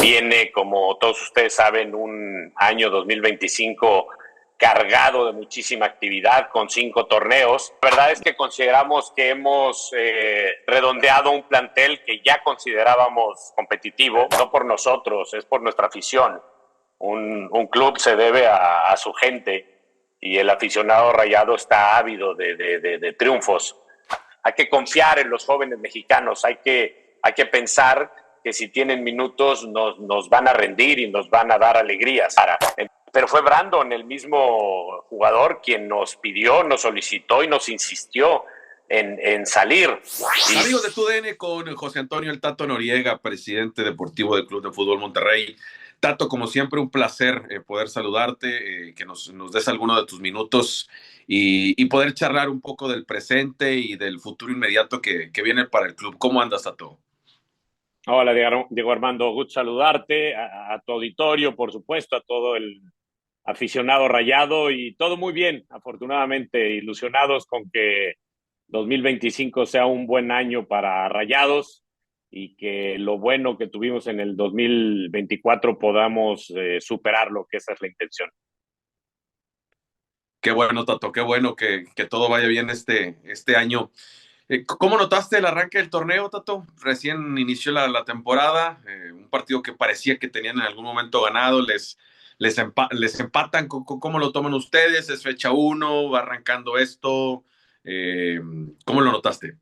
Viene, como todos ustedes saben, un año 2025 cargado de muchísima actividad con 5 torneos. La verdad es que consideramos que hemos redondeado un plantel que ya considerábamos competitivo, no por nosotros, es por nuestra afición. Un club se debe a su gente y el aficionado rayado está ávido de triunfos. Hay que confiar en los jóvenes mexicanos, hay que pensar que si tienen minutos nos van a rendir y nos van a dar alegrías. Pero fue Brandon, el mismo jugador, quien nos pidió, nos solicitó y nos insistió en salir. Amigos de TUDN, con José Antonio El Tato Noriega, presidente deportivo del Club de Fútbol Monterrey. Tato, como siempre, un placer poder saludarte, que nos des algunos de tus minutos y poder charlar un poco del presente y del futuro inmediato que viene para el club. ¿Cómo andas, Tato? Hola, Diego Armando, gusto saludarte, a tu auditorio, por supuesto, a todo el aficionado rayado y todo muy bien, afortunadamente, ilusionados con que 2025 sea un buen año para Rayados y que lo bueno que tuvimos en el 2024 podamos superarlo, que esa es la intención. Qué bueno, Tato, qué bueno que todo vaya bien este año. ¿Cómo notaste el arranque del torneo, Tato? Recién inició la temporada, un partido que parecía que tenían en algún momento ganado, les empatan. ¿Cómo lo toman ustedes? ¿Es fecha uno? ¿Va arrancando esto? ¿Cómo lo notaste?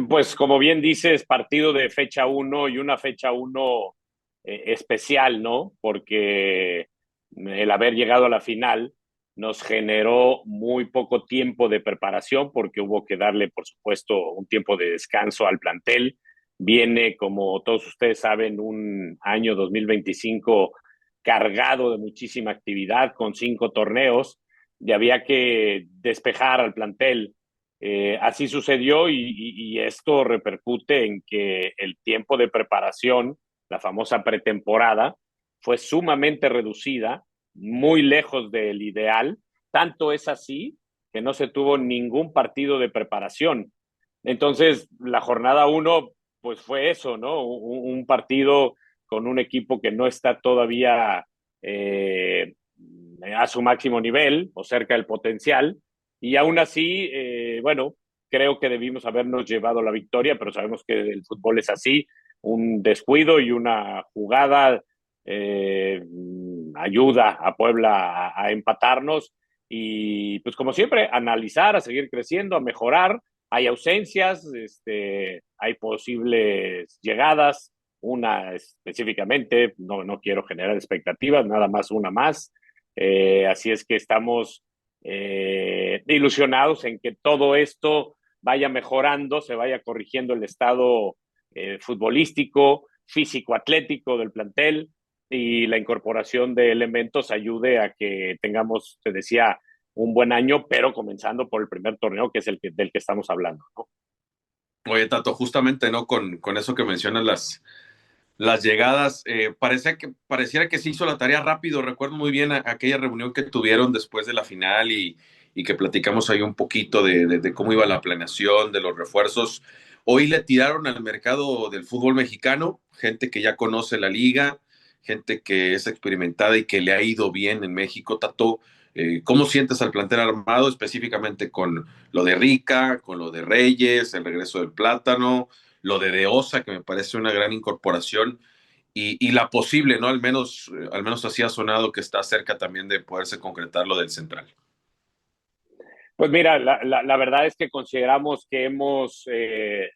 Pues como bien dices, partido de fecha uno y una fecha uno especial, ¿no? Porque el haber llegado a la final nos generó muy poco tiempo de preparación porque hubo que darle, por supuesto, un tiempo de descanso al plantel. Viene, como todos ustedes saben, un año 2025 cargado de muchísima actividad con 5 torneos y había que despejar al plantel. Así sucedió y esto repercute en que el tiempo de preparación, la famosa pretemporada, fue sumamente reducida, muy lejos del ideal. Tanto es así que no se tuvo ningún partido de preparación. Entonces, la jornada uno, pues fue eso, ¿no? Un partido con un equipo que no está todavía a su máximo nivel o cerca del potencial. Y aún así, bueno, creo que debimos habernos llevado la victoria, pero sabemos que el fútbol es así, un descuido y una jugada ayuda a Puebla a empatarnos y pues como siempre, analizar, a seguir creciendo, a mejorar. Hay ausencias, hay posibles llegadas, una específicamente, no quiero generar expectativas, nada más una más. Así es que estamos ilusionados en que todo esto vaya mejorando, se vaya corrigiendo el estado futbolístico, físico-atlético del plantel y la incorporación de elementos ayude a que tengamos, te decía, un buen año, pero comenzando por el primer torneo, que es del que estamos hablando, ¿no? Oye, Tato, justamente, ¿no? Con eso que mencionas, las llegadas, pareciera que se hizo la tarea rápido. Recuerdo muy bien aquella reunión que tuvieron después de la final y que platicamos ahí un poquito de cómo iba la planeación, de los refuerzos. Hoy le tiraron al mercado del fútbol mexicano, gente que ya conoce la liga, gente que es experimentada y que le ha ido bien en México. Tato, ¿cómo sientes al plantel armado específicamente con lo de Rica, con lo de Reyes, el regreso del Plátano, lo de Osa, que me parece una gran incorporación, y la posible, ¿no? Al menos así ha sonado que está cerca también de poderse concretar lo del Central? Pues mira, la verdad es que consideramos que hemos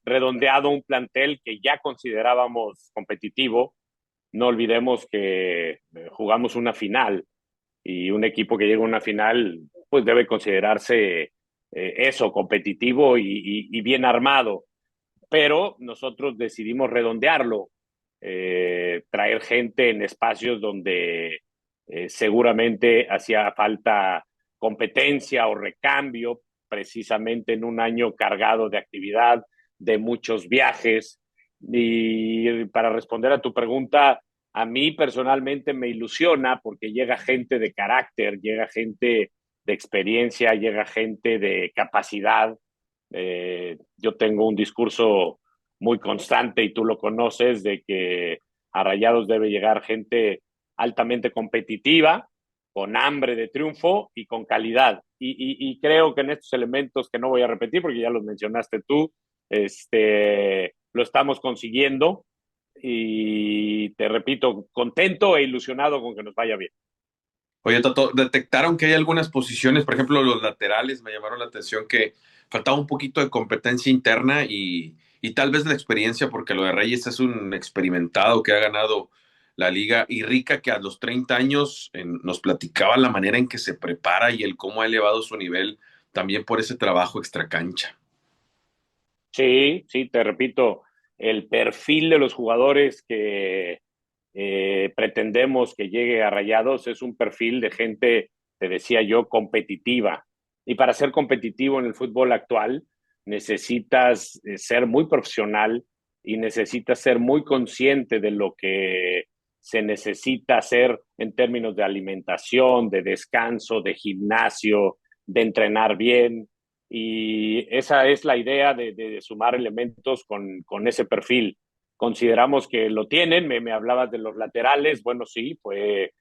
redondeado un plantel que ya considerábamos competitivo. No olvidemos que jugamos una final y un equipo que llega a una final pues debe considerarse eso, competitivo y bien armado. Pero nosotros decidimos redondearlo, traer gente en espacios donde seguramente hacía falta competencia o recambio, precisamente en un año cargado de actividad, de muchos viajes. Y para responder a tu pregunta, a mí personalmente me ilusiona porque llega gente de carácter, llega gente de experiencia, llega gente de capacidad. Yo tengo un discurso muy constante y tú lo conoces de que A Rayados debe llegar gente altamente competitiva, con hambre de triunfo y con calidad. Creo que en estos elementos, que no voy a repetir porque ya los mencionaste tú, lo estamos consiguiendo y te repito, contento e ilusionado con que nos vaya bien. Oye, Tato, detectaron que hay algunas posiciones, por ejemplo, los laterales me llamaron la atención que faltaba un poquito de competencia interna y tal vez la experiencia, porque lo de Reyes es un experimentado que ha ganado la liga y Rica que a los 30 años nos platicaba la manera en que se prepara y el cómo ha elevado su nivel también por ese trabajo extracancha. Sí, sí, te repito, el perfil de los jugadores que pretendemos que llegue a Rayados es un perfil de gente, te decía yo, competitiva. Y para ser competitivo en el fútbol actual necesitas ser muy profesional y necesitas ser muy consciente de lo que se necesita hacer en términos de alimentación, de descanso, de gimnasio, de entrenar bien. Y esa es la idea de sumar elementos con ese perfil. Consideramos que lo tienen. Me hablabas de los laterales. Bueno, sí, fue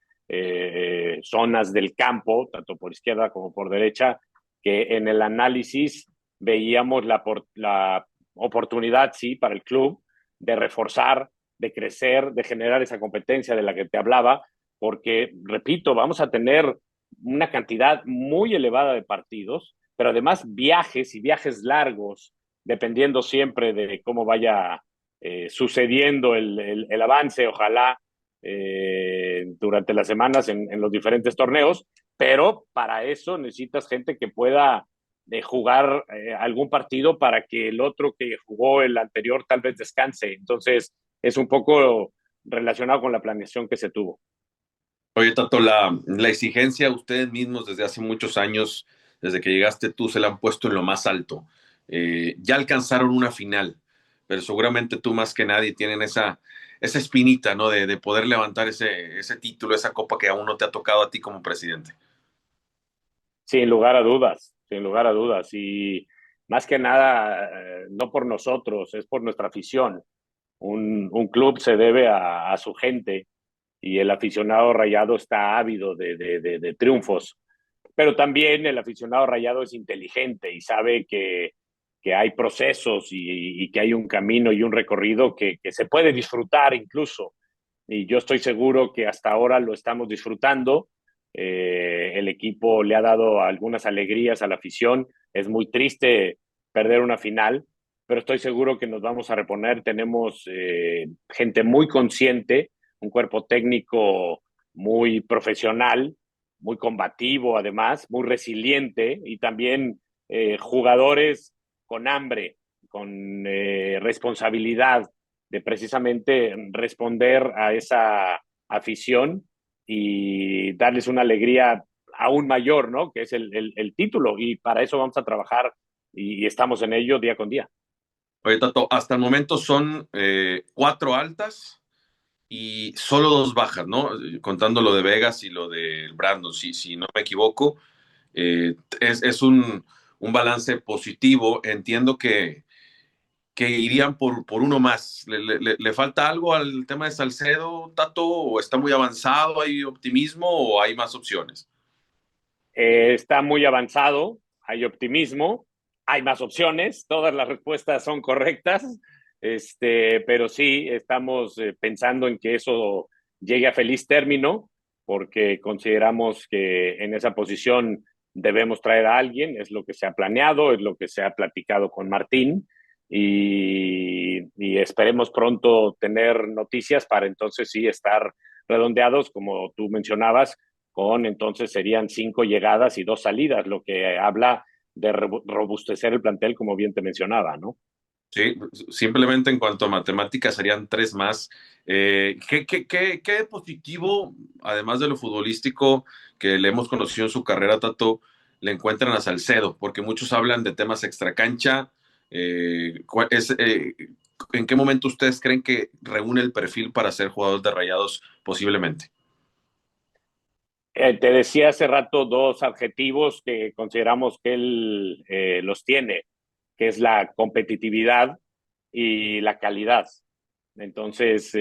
zonas del campo, tanto por izquierda como por derecha, que en el análisis veíamos la oportunidad, sí, para el club de reforzar, de crecer, de generar esa competencia de la que te hablaba, porque, repito, vamos a tener una cantidad muy elevada de partidos, pero además viajes y viajes largos, dependiendo siempre de cómo vaya sucediendo el avance, ojalá durante las semanas en los diferentes torneos, pero para eso necesitas gente que pueda jugar algún partido para que el otro que jugó el anterior tal vez descanse. Entonces, es un poco relacionado con la planeación que se tuvo. Oye, Tato, la exigencia ustedes mismos desde hace muchos años, desde que llegaste tú, se la han puesto en lo más alto. Ya alcanzaron una final, pero seguramente tú más que nadie tienen esa espinita, ¿no? De poder levantar ese título, esa copa que aún no te ha tocado a ti como presidente. Sin lugar a dudas, sin lugar a dudas. Y más que nada, no por nosotros, es por nuestra afición. Un club se debe a su gente y el aficionado rayado está ávido de triunfos. Pero también el aficionado rayado es inteligente y sabe que hay procesos y que hay un camino y un recorrido que se puede disfrutar incluso. Y yo estoy seguro que hasta ahora lo estamos disfrutando. El equipo le ha dado algunas alegrías a la afición. Es muy triste perder una final, pero estoy seguro que nos vamos a reponer. Tenemos gente muy consciente, un cuerpo técnico muy profesional, muy combativo además, muy resiliente y también jugadores con hambre, con responsabilidad de precisamente responder a esa afición y darles una alegría aún mayor, ¿no? Que es el título. Y para eso vamos a trabajar y estamos en ello día con día. Oye, Tato, hasta el momento son 4 altas y solo 2 bajas, ¿no? Contando lo de Vegas y lo del Brandon, si no me equivoco. Es un balance positivo. Entiendo que irían por uno más. ¿Le falta algo al tema de Salcedo, Tato? ¿O está muy avanzado? ¿Hay optimismo o hay más opciones? Está muy avanzado, hay optimismo, hay más opciones, todas las respuestas son correctas, pero sí estamos pensando en que eso llegue a feliz término, porque consideramos que en esa posición debemos traer a alguien, es lo que se ha planeado, es lo que se ha platicado con Martín, y esperemos pronto tener noticias para entonces sí estar redondeados, como tú mencionabas, con entonces serían 5 llegadas y 2 salidas, lo que habla de robustecer el plantel, como bien te mencionaba, ¿no? Sí, simplemente en cuanto a matemáticas serían 3 más. ¿Qué positivo, además de lo futbolístico que le hemos conocido en su carrera, Tato, le encuentran a Salcedo? Porque muchos hablan de temas extracancha. ¿En qué momento ustedes creen que reúne el perfil para ser jugador de Rayados posiblemente? Te decía hace rato 2 adjetivos que consideramos que él los tiene, que es la competitividad y la calidad. Entonces,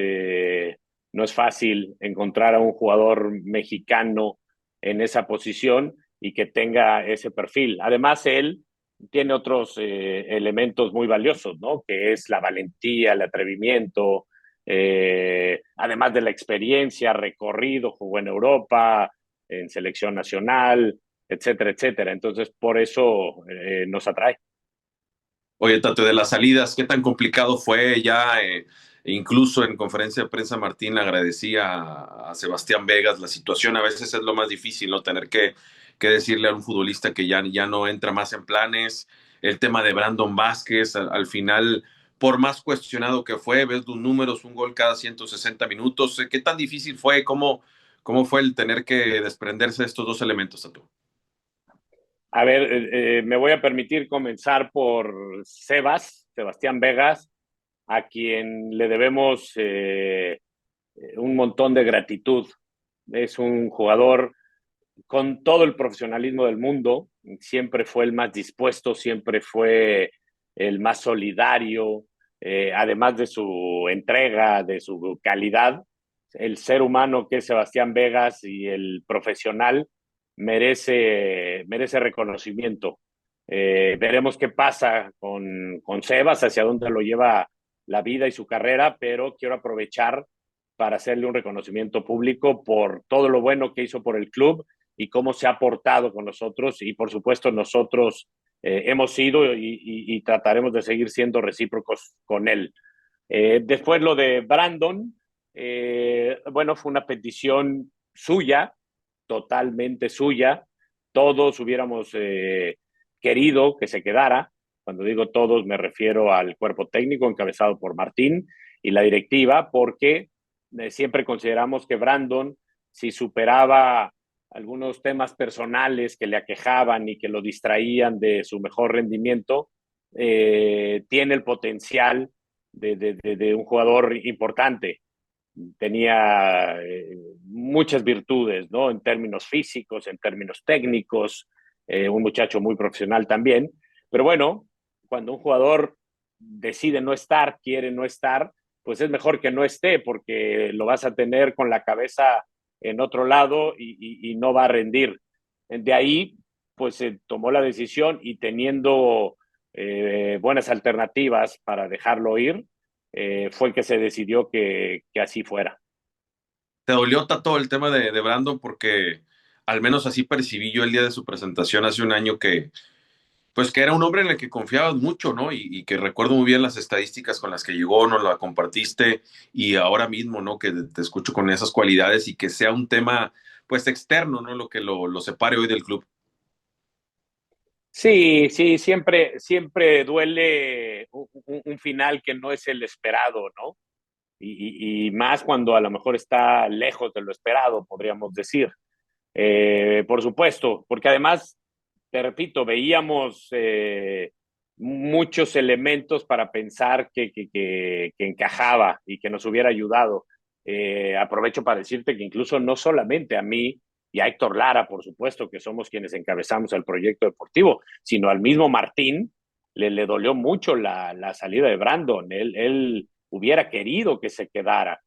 no es fácil encontrar a un jugador mexicano en esa posición y que tenga ese perfil. Además, él tiene otros elementos muy valiosos, ¿no? Que es la valentía, el atrevimiento, además de la experiencia, recorrido, jugó en Europa, en selección nacional, etcétera, etcétera. Entonces, por eso nos atrae. Oye, Tato, de las salidas, ¿qué tan complicado fue ya? Incluso en conferencia de prensa, Martín le agradecía a Sebastián Vegas. La situación a veces es lo más difícil, ¿no? Tener que decirle a un futbolista que ya no entra más en planes. El tema de Brandon Vázquez, al final, por más cuestionado que fue, ves los números, un gol cada 160 minutos. ¿Qué tan difícil fue? ¿Cómo fue el tener que desprenderse de estos dos elementos, Tato? A ver, me voy a permitir comenzar por Sebastián Vegas, a quien le debemos un montón de gratitud. Es un jugador con todo el profesionalismo del mundo, siempre fue el más dispuesto, siempre fue el más solidario, además de su entrega, de su calidad, el ser humano que es Sebastián Vegas y el profesional merece reconocimiento. Veremos qué pasa con Sebas, hacia dónde lo lleva la vida y su carrera, pero quiero aprovechar para hacerle un reconocimiento público por todo lo bueno que hizo por el club y cómo se ha portado con nosotros y por supuesto nosotros hemos sido y trataremos de seguir siendo recíprocos con él. Después lo de Brandon, bueno, fue una petición suya, totalmente suya. Todos hubiéramos querido que se quedara. Cuando digo todos me refiero al cuerpo técnico encabezado por Martín y la directiva, porque siempre consideramos que Brandon, si superaba algunos temas personales que le aquejaban y que lo distraían de su mejor rendimiento, tiene el potencial de un jugador importante. Tenía muchas virtudes, ¿no? En términos físicos, en términos técnicos, un muchacho muy profesional también. Pero bueno, cuando un jugador decide no estar, quiere no estar, pues es mejor que no esté porque lo vas a tener con la cabeza en otro lado y no va a rendir. De ahí, pues se tomó la decisión y teniendo buenas alternativas para dejarlo ir, fue que se decidió que así fuera. ¿Te dolió Tato el tema de Brandon? Porque al menos así percibí yo el día de su presentación hace un año pues que era un hombre en el que confiabas mucho, ¿no? Y que recuerdo muy bien las estadísticas con las que llegó, nos la compartiste y ahora mismo, ¿no? Que te escucho con esas cualidades y que sea un tema, pues externo, ¿no? Lo que lo separe hoy del club. Sí, sí, siempre duele un final que no es el esperado, ¿no? Y más cuando a lo mejor está lejos de lo esperado, podríamos decir. Por supuesto, porque además, te repito, veíamos muchos elementos para pensar que encajaba y que nos hubiera ayudado. Aprovecho para decirte que incluso no solamente a mí y a Héctor Lara, por supuesto, que somos quienes encabezamos el proyecto deportivo, sino al mismo Martín le dolió mucho la salida de Brandon. Él hubiera querido que se quedara,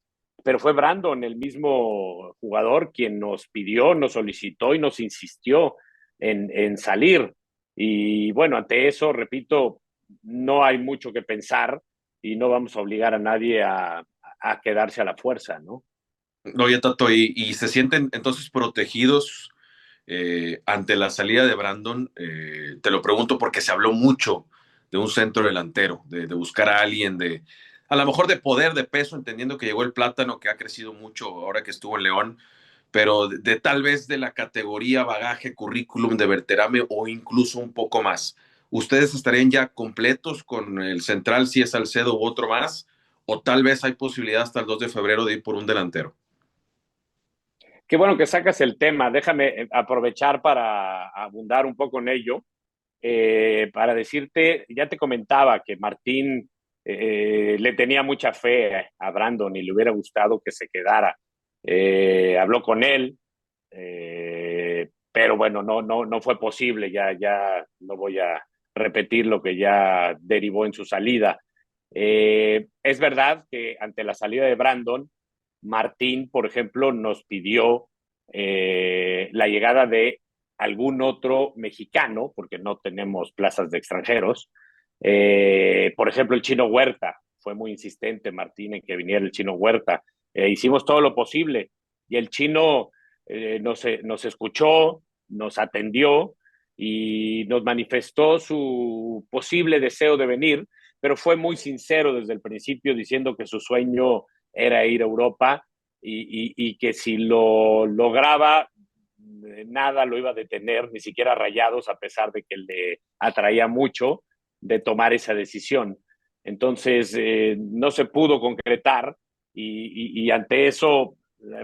pero fue Brandon, el mismo jugador, quien nos pidió, nos solicitó y nos insistió en salir. Y bueno, ante eso, repito, no hay mucho que pensar y no vamos a obligar a nadie a quedarse a la fuerza, ¿no? Oye, Tato, y se sienten entonces protegidos ante la salida de Brandon. Te lo pregunto porque se habló mucho de un centro delantero, de buscar a alguien a lo mejor de poder, de peso, entendiendo que llegó el Plátano, que ha crecido mucho ahora que estuvo en León, pero de tal vez de la categoría bagaje, currículum de Berterame o incluso un poco más. ¿Ustedes estarían ya completos con el central, si es Salcedo u otro más? ¿O tal vez hay posibilidad hasta el 2 de febrero de ir por un delantero? Qué bueno que sacas el tema. Déjame aprovechar para abundar un poco en ello. Para decirte, ya te comentaba que Martín le tenía mucha fe a Brandon y le hubiera gustado que se quedara. Habló con él, pero bueno, no fue posible. Ya no voy a repetir lo que ya derivó en su salida. Es verdad que ante la salida de Brandon, Martín, por ejemplo, nos pidió la llegada de algún otro mexicano, porque no tenemos plazas de extranjeros. Por ejemplo, el Chino Huerta. Fue muy insistente Martín en que viniera el Chino Huerta. Hicimos todo lo posible y el Chino nos escuchó, nos atendió y nos manifestó su posible deseo de venir, pero fue muy sincero desde el principio diciendo que su sueño era ir a Europa y que si lo lograba, nada lo iba a detener, ni siquiera Rayados, a pesar de que le atraía mucho de tomar esa decisión. Entonces, no se pudo concretar y ante eso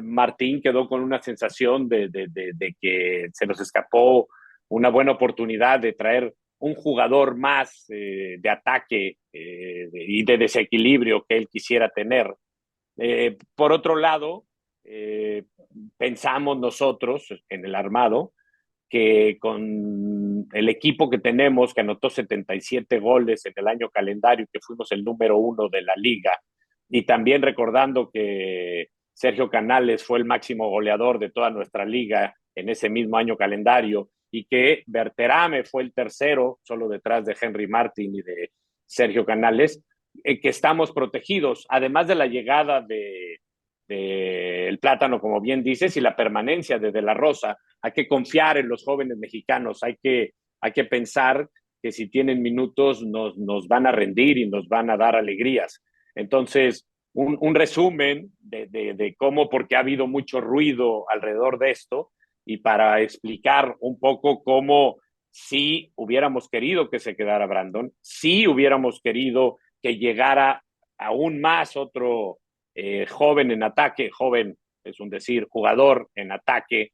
Martín quedó con una sensación de que se nos escapó una buena oportunidad de traer un jugador más de ataque y de desequilibrio que él quisiera tener. Por otro lado, eh, pensamos nosotros en el armado que con el equipo que tenemos, que anotó 77 goles en el año calendario, que fuimos el número uno de la liga, y también recordando que Sergio Canales fue el máximo goleador de toda nuestra liga en ese mismo año calendario, y que Berterame fue el tercero, solo detrás de Henry Martin y de Sergio Canales, que estamos protegidos, además de la llegada el Plátano, como bien dices, y la permanencia de la Rosa. Hay que confiar en los jóvenes mexicanos, hay que pensar que si tienen minutos nos van a rendir y nos van a dar alegrías. Entonces, un resumen de cómo, porque ha habido mucho ruido alrededor de esto, y para explicar un poco cómo si hubiéramos querido que se quedara Brandon, si hubiéramos querido que llegara aún más otro joven en ataque, joven es un decir, jugador en ataque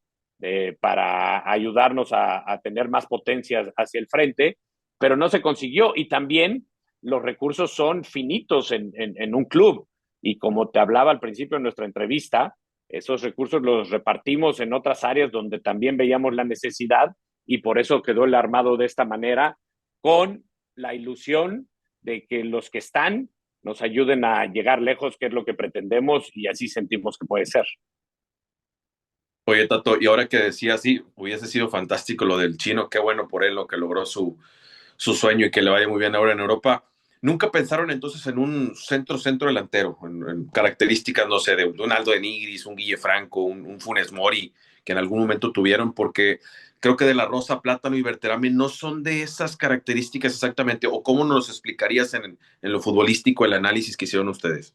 para ayudarnos a tener más potencias hacia el frente, pero no se consiguió y también los recursos son finitos en un club y como te hablaba al principio de nuestra entrevista, esos recursos los repartimos en otras áreas donde también veíamos la necesidad y por eso quedó el armado de esta manera con la ilusión de que los que están nos ayuden a llegar lejos, que es lo que pretendemos y así sentimos que puede ser. Oye, Tato, y ahora que decía así, hubiese sido fantástico lo del Chino, qué bueno por él, lo que logró su sueño y que le vaya muy bien ahora en Europa. ¿Nunca pensaron entonces en un centro delantero, en características, no sé, de un Aldo de Nigris, un Guille Franco, un Funes Mori, que en algún momento tuvieron? Porque creo que de la Rosa, Plátano y Berterame no son de esas características exactamente, o cómo nos explicarías en lo futbolístico el análisis que hicieron ustedes.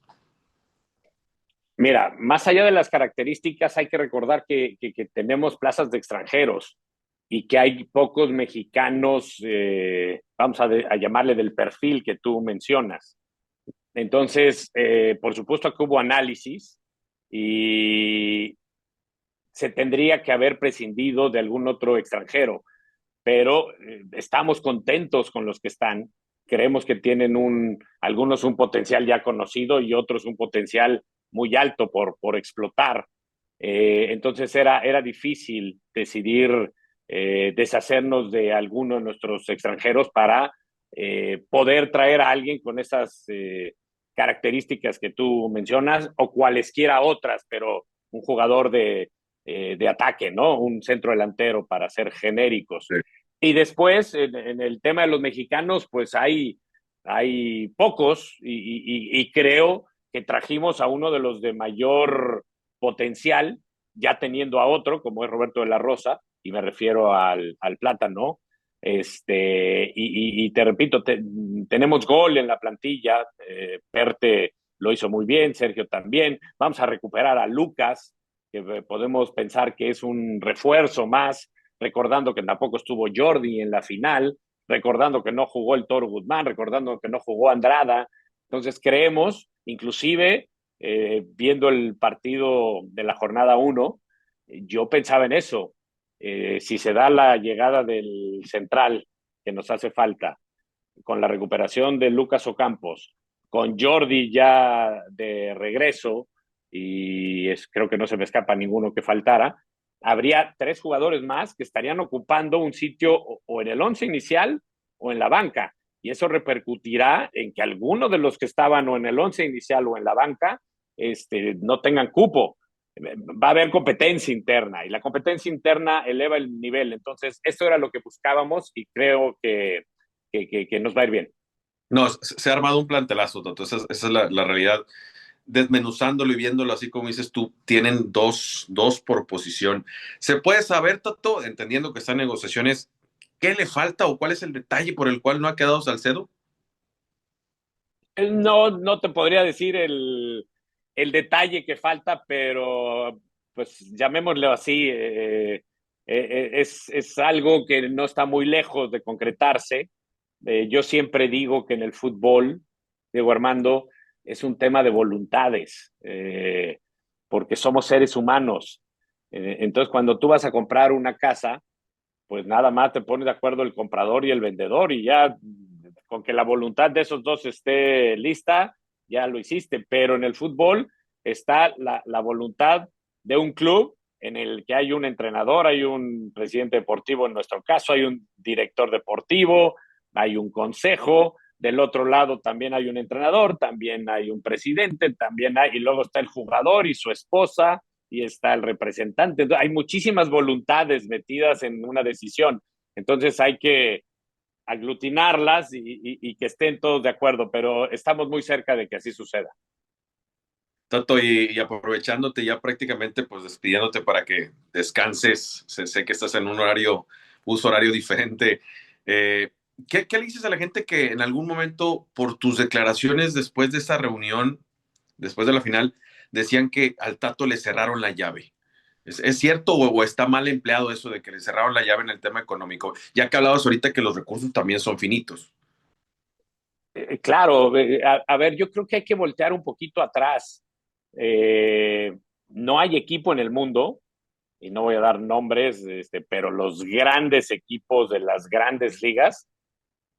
Mira, más allá de las características, hay que recordar que tenemos plazas de extranjeros y que hay pocos mexicanos, vamos a llamarle del perfil que tú mencionas. Entonces, por supuesto que hubo análisis y se tendría que haber prescindido de algún otro extranjero, pero estamos contentos con los que están. Creemos que tienen algunos un potencial ya conocido y otros un potencial muy alto por explotar. Entonces era difícil decidir deshacernos de alguno de nuestros extranjeros para poder traer a alguien con esas características que tú mencionas o cualesquiera otras, pero un jugador de ataque, ¿no? Un centro delantero para ser genéricos. Sí. Y después, en el tema de los mexicanos, pues hay pocos y creo que trajimos a uno de los de mayor potencial, ya teniendo a otro, como es Roberto de la Rosa, y me refiero al Plátano. Y te repito, tenemos gol en la plantilla, Perte lo hizo muy bien, Sergio también, vamos a recuperar a Lucas, que podemos pensar que es un refuerzo más, recordando que tampoco estuvo Jordi en la final, recordando que no jugó el Toro Guzmán, recordando que no jugó Andrada. Entonces creemos, inclusive viendo el partido de la jornada 1, yo pensaba en eso. Si se da la llegada del central que nos hace falta, con la recuperación de Lucas Ocampos, con Jordi ya de regreso, y creo que no se me escapa ninguno que faltara, habría 3 jugadores más que estarían ocupando un sitio o en el 11 inicial o en la banca. y eso repercutirá en que algunos de los que estaban o en el once inicial o en la banca no tengan cupo. Va a haber competencia interna y la competencia interna eleva el nivel. Entonces, esto era lo que buscábamos y creo que nos va a ir bien. No, se ha armado un plantelazo, Tato. Esa es la realidad. Desmenuzándolo y viéndolo así como dices tú, tienen dos por posición. ¿Se puede saber, Tato, entendiendo que están en negociaciones, qué le falta o cuál es el detalle por el cual no ha quedado Salcedo? No, no te podría decir el detalle que falta, pero pues llamémoslo así, es algo que no está muy lejos de concretarse. Yo siempre digo que en el fútbol, Diego Armando, es un tema de voluntades, porque somos seres humanos. Entonces, cuando tú vas a comprar una casa, pues nada más te pones de acuerdo el comprador y el vendedor y ya con que la voluntad de esos dos esté lista, ya lo hiciste. Pero en el fútbol está la voluntad de un club en el que hay un entrenador, hay un presidente deportivo en nuestro caso, hay un director deportivo, hay un consejo, del otro lado también hay un entrenador, también hay un presidente, también hay, y luego está el jugador y su esposa, y está el representante. Entonces, hay muchísimas voluntades metidas en una decisión. Entonces hay que aglutinarlas y que estén todos de acuerdo, pero estamos muy cerca de que así suceda. Tato, y aprovechándote ya prácticamente, pues despidiéndote para que descanses, sé que estás en un uso horario diferente. Eh, ¿qué le dices a la gente que en algún momento, por tus declaraciones después de esa reunión, después de la final, decían que al Tato le cerraron la llave? ¿Es cierto o está mal empleado eso de que le cerraron la llave en el tema económico? Ya que hablabas ahorita que los recursos también son finitos. Claro, a ver, yo creo que hay que voltear un poquito atrás. No hay equipo en el mundo, y no voy a dar nombres, pero los grandes equipos de las grandes ligas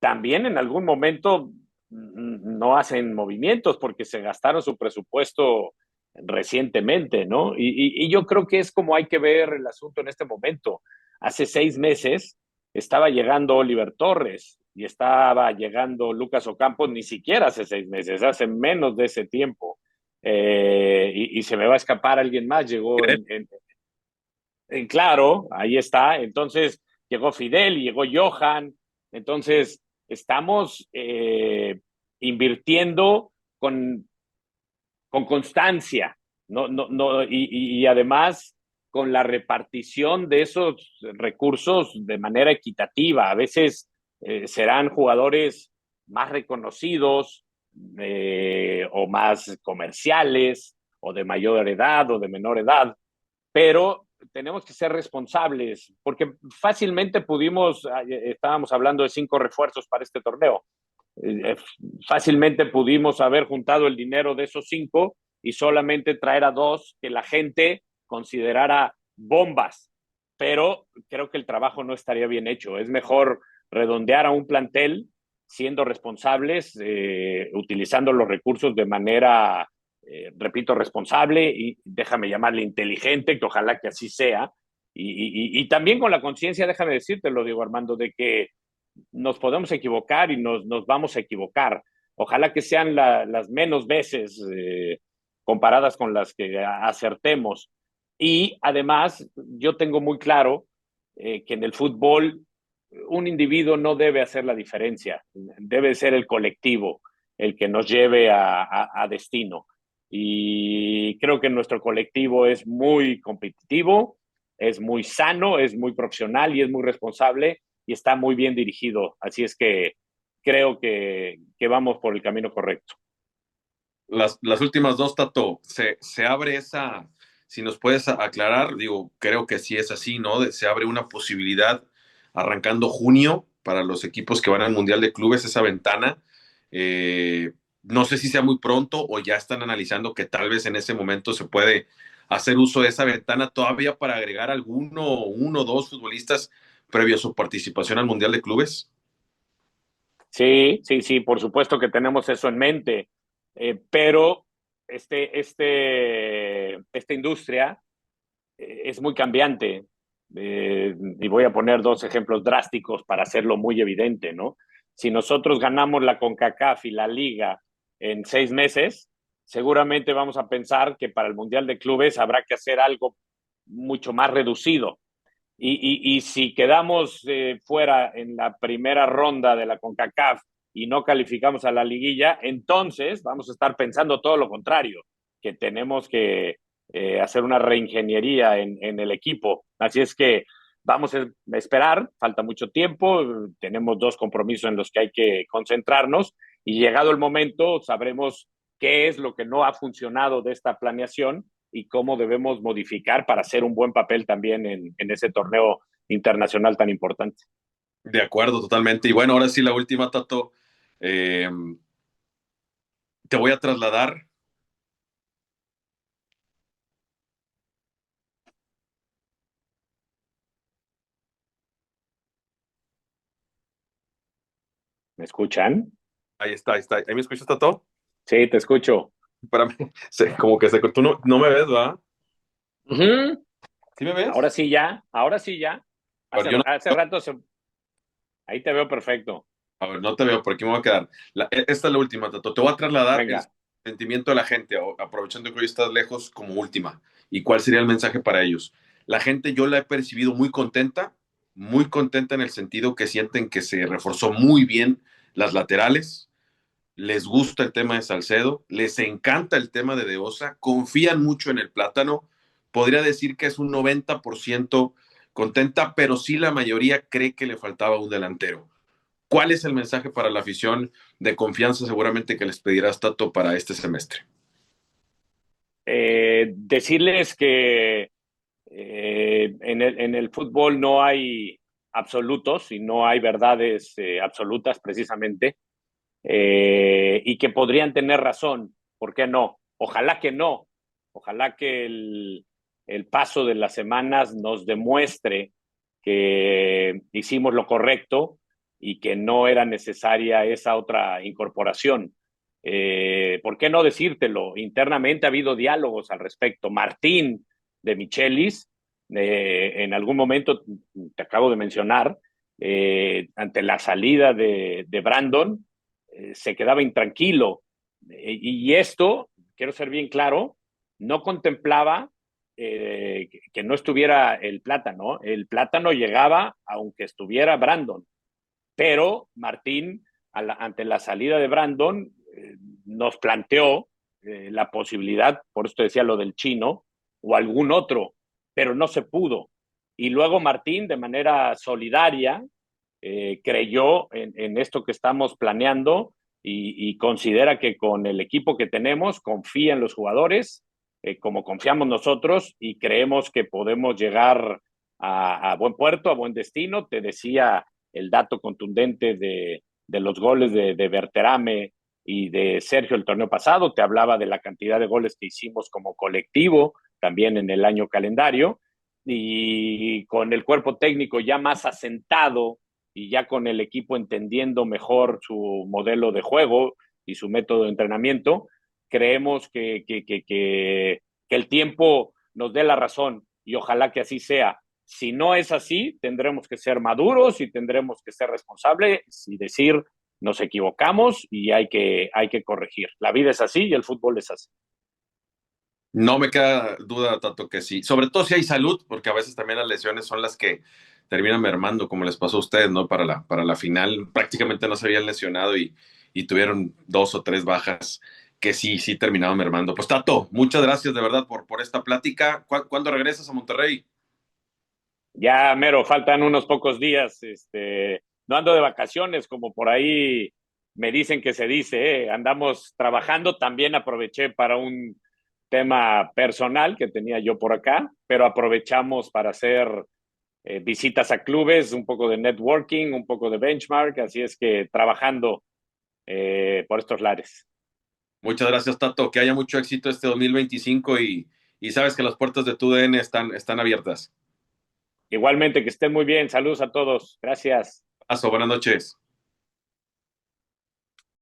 también en algún momento no hacen movimientos porque se gastaron su presupuesto recientemente, ¿no? Y yo creo que es como hay que ver el asunto en este momento. Hace 6 meses estaba llegando Oliver Torres y estaba llegando Lucas Ocampos, ni siquiera hace 6 meses, hace menos de ese tiempo. Y se me va a escapar alguien más, llegó claro, ahí está. Entonces llegó Fidel y llegó Johan. Entonces estamos invirtiendo con constancia, no, no, no, y además con la repartición de esos recursos de manera equitativa. A veces serán jugadores más reconocidos o más comerciales o de mayor edad o de menor edad, pero tenemos que ser responsables, porque fácilmente estábamos hablando de 5 refuerzos para este torneo, eh, fácilmente pudimos haber juntado el dinero de esos 5 y solamente traer a 2 que la gente considerara bombas, pero creo que el trabajo no estaría bien hecho. Es mejor redondear a un plantel siendo responsables, utilizando los recursos de manera, repito, responsable y déjame llamarle inteligente, que ojalá que así sea. Y también con la conciencia, déjame decirte, lo digo Armando, de que nos podemos equivocar y nos vamos a equivocar. Ojalá que sean las menos veces comparadas con las que acertemos. Y además, yo tengo muy claro que en el fútbol un individuo no debe hacer la diferencia, debe ser el colectivo el que nos lleve a destino. Y creo que nuestro colectivo es muy competitivo, es muy sano, es muy profesional y es muy responsable y está muy bien dirigido. Así es que creo que vamos por el camino correcto. Las últimas dos, Tato, se abre esa, si nos puedes aclarar, digo, creo que sí es así, ¿no? Se abre una posibilidad arrancando junio para los equipos que van al Mundial de Clubes, esa ventana. No sé si sea muy pronto o ya están analizando que tal vez en ese momento se puede hacer uso de esa ventana todavía para agregar uno o dos futbolistas previo a su participación al Mundial de Clubes. Sí, sí, sí, por supuesto que tenemos eso en mente, pero esta industria es muy cambiante. Y voy a poner 2 ejemplos drásticos para hacerlo muy evidente, ¿no? si nosotros ganamos la CONCACAF y la Liga en 6 meses, seguramente vamos a pensar que para el Mundial de Clubes habrá que hacer algo mucho más reducido. Y si quedamos fuera en la primera ronda de la CONCACAF y no calificamos a la liguilla, entonces vamos a estar pensando todo lo contrario, que tenemos que hacer una reingeniería en el equipo. Así es que vamos a esperar, falta mucho tiempo, tenemos 2 compromisos en los que hay que concentrarnos y llegado el momento sabremos qué es lo que no ha funcionado de esta planeación y cómo debemos modificar para hacer un buen papel también en ese torneo internacional tan importante. De acuerdo, totalmente. Y bueno, ahora sí, la última, Tato. Eh, Te voy a trasladar. ¿Me escuchan? Ahí está, ahí está. ¿Ahí me escuchas, Tato? Sí, te escucho. Espérame. Como que tú no me ves, ¿va? Uh-huh. ¿Sí me ves? Ahora sí ya. A ver, Hace rato ahí te veo perfecto. a ver, no te veo, por aquí me voy a quedar. Esta es la última, Tato. Te voy a trasladar el Venga. sentimiento de la gente, aprovechando que hoy estás lejos como última. ¿Y cuál sería el mensaje para ellos? La gente yo la he percibido muy contenta en el sentido que sienten que se reforzó muy bien las laterales, les gusta el tema de Salcedo, les encanta el tema de Osa, confían mucho en el Plátano. Podría decir que es un 90% contenta, pero sí la mayoría cree que le faltaba un delantero. ¿Cuál es el mensaje para la afición de confianza seguramente que les pedirás, Tato, para este semestre? Decirles que en el fútbol no hay absolutos y no hay verdades absolutas precisamente, y que podrían tener razón. ¿Por qué no? Ojalá que no. Ojalá que el paso de las semanas nos demuestre que hicimos lo correcto y que no era necesaria esa otra incorporación. ¿Por qué no decírtelo? Internamente ha habido diálogos al respecto. Martín de Michelis, en algún momento, te acabo de mencionar, ante la salida de Brandon, se quedaba intranquilo. Y esto, quiero ser bien claro, no contemplaba que no estuviera el Plátano. El Plátano llegaba aunque estuviera Brandon, pero Martín, ante la salida de Brandon, nos planteó la posibilidad, por eso te decía lo del chino, o algún otro, pero no se pudo. Y luego Martín, de manera solidaria, creyó en esto que estamos planeando y considera que con el equipo que tenemos, confía en los jugadores, como confiamos nosotros y creemos que podemos llegar a buen puerto, a buen destino. Te decía el dato contundente de los goles de Berterame y de Sergio el torneo pasado, te hablaba de la cantidad de goles que hicimos como colectivo también en el año calendario, y con el cuerpo técnico ya más asentado y ya con el equipo entendiendo mejor su modelo de juego y su método de entrenamiento, creemos que el tiempo nos dé la razón y ojalá que así sea. Si no es así, tendremos que ser maduros y tendremos que ser responsables y decir, nos equivocamos y hay que corregir. La vida es así y el fútbol es así. No me queda duda, Tato, que sí. Sobre todo si hay salud, porque a veces también las lesiones son las que terminan mermando, como les pasó a ustedes, ¿no? Para la final prácticamente no se habían lesionado y tuvieron 2 o 3 bajas que sí terminaron mermando. Pues Tato, muchas gracias de verdad por esta plática. ¿Cuándo regresas a Monterrey? Ya, mero, faltan unos pocos días. No ando de vacaciones, como por ahí me dicen que se dice, andamos trabajando. También aproveché para un tema personal que tenía yo por acá, pero aprovechamos para hacer visitas a clubes, un poco de networking, un poco de benchmark, así es que trabajando por estos lares. Muchas gracias, Tato. Que haya mucho éxito este 2025 y sabes que las puertas de tu DN están abiertas. Igualmente, que estén muy bien. Saludos a todos. Gracias. Buenas noches.